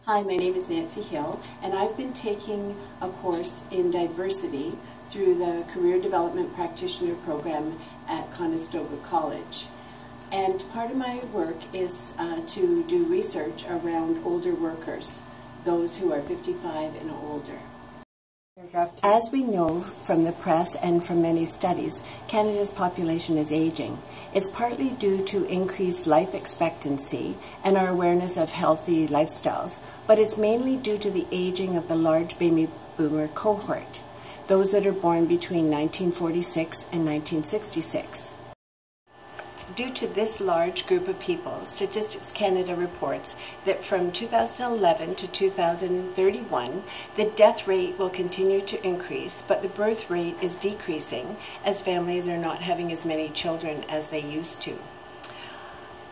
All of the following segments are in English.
Hi, my name is Nancy Hill, and I've been taking a course in diversity through the Career Development Practitioner Program at Conestoga College. And part of my work is to do research around older workers, those who are 55 and older. As we know from the press and from many studies, Canada's population is aging. It's partly due to increased life expectancy and our awareness of healthy lifestyles, but it's mainly due to the aging of the large baby boomer cohort, those that are born between 1946 and 1966. Due to this large group of people, Statistics Canada reports that from 2011 to 2031, the death rate will continue to increase, but the birth rate is decreasing as families are not having as many children as they used to.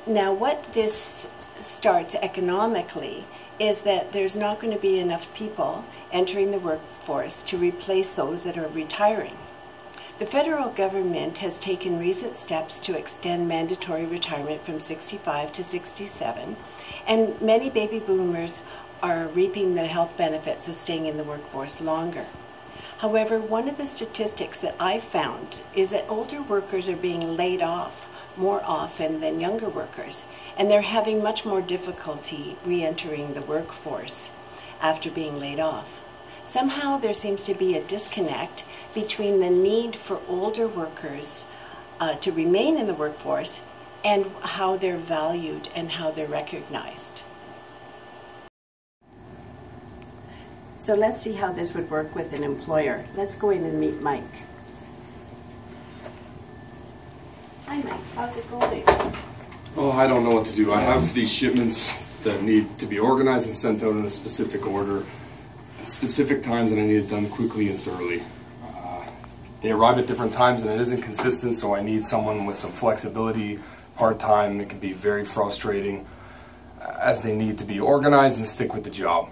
Now, what this starts economically is that there's not going to be enough people entering the workforce to replace those that are retiring. The federal government has taken recent steps to extend mandatory retirement from 65 to 67, and many baby boomers are reaping the health benefits of staying in the workforce longer. However, one of the statistics that I found is that older workers are being laid off more often than younger workers, and they're having much more difficulty re-entering the workforce after being laid off. Somehow there seems to be a disconnect between the need for older workers to remain in the workforce and how they're valued and how they're recognized. So let's see how this would work with an employer. Let's go in and meet Mike. Hi Mike, how's it going? Oh, I don't know what to do. I have these shipments that need to be organized and sent out in a specific order at specific times, and I need it done quickly and thoroughly. They arrive at different times and it isn't consistent, so I need someone with some flexibility, part-time. It can be very frustrating as they need to be organized and stick with the job.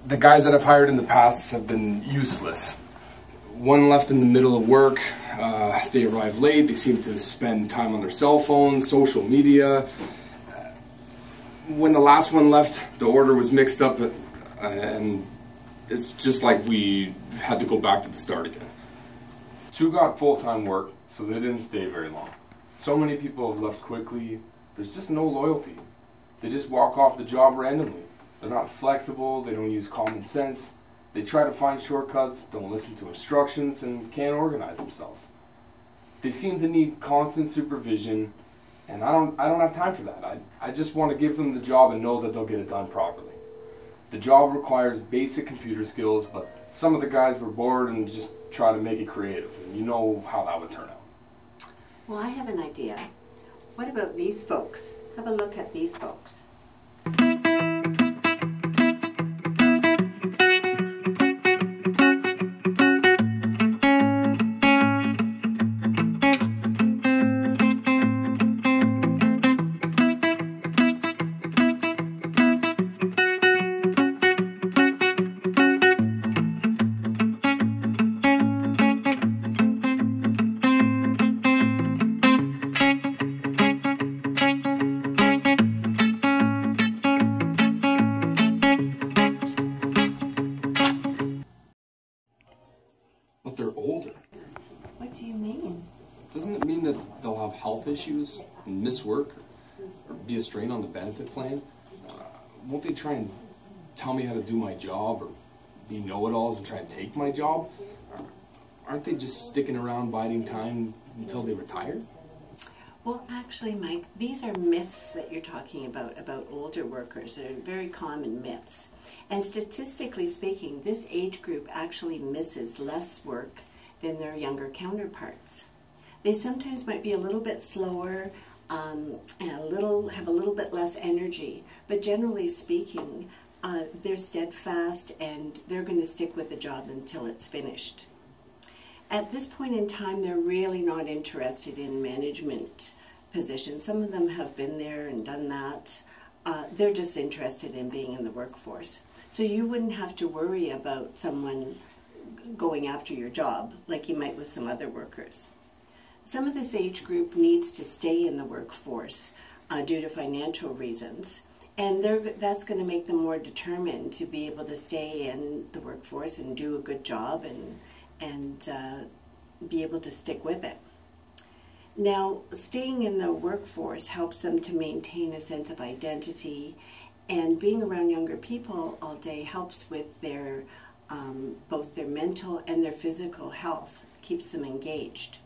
The guys that I've hired in the past have been useless. One left in the middle of work, they arrive late, they seem to spend time on their cell phones, social media. When the last one left, the order was mixed up and it's just like we had to go back to the start again. Two got full-time work, so they didn't stay very long. So many people have left quickly. There's just no loyalty. They just walk off the job randomly. They're not flexible, they don't use common sense. They try to find shortcuts, don't listen to instructions, and can't organize themselves. They seem to need constant supervision, and I don't have time for that. I just want to give them the job and know that they'll get it done properly. The job requires basic computer skills, but some of the guys were bored and just try to make it creative, and you know how that would turn out. Well, I have an idea. What about these folks? Have a look at these folks. But they're older. What do you mean? Doesn't it mean that they'll have health issues, and miss work, or be a strain on the benefit plan? Won't they try and tell me how to do my job, or be know-it-alls and try and take my job? Aren't they just sticking around biding time until they retire? Well, actually, Mike, these are myths that you're talking about older workers. They're very common myths. And statistically speaking, this age group actually misses less work than their younger counterparts. They sometimes might be a little bit slower and have a little bit less energy, but generally speaking, they're steadfast and they're going to stick with the job until it's finished. At this point in time, they're really not interested in management positions. Some of them have been there and done that. They're just interested in being in the workforce. So you wouldn't have to worry about someone going after your job like you might with some other workers. Some of this age group needs to stay in the workforce due to financial reasons, And that's going to make them more determined to be able to stay in the workforce and do a good job and be able to stick with it. Now, staying in the workforce helps them to maintain a sense of identity, and being around younger people all day helps with their both their mental and their physical health, keeps them engaged.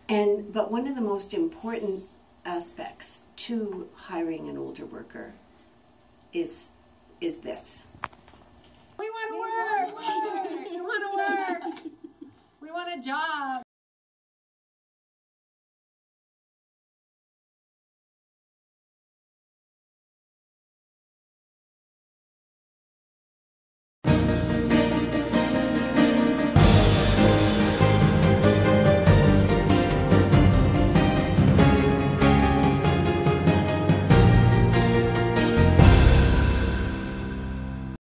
But one of the most important aspects to hiring an older worker is this. We want to work! We want to work! We want a job!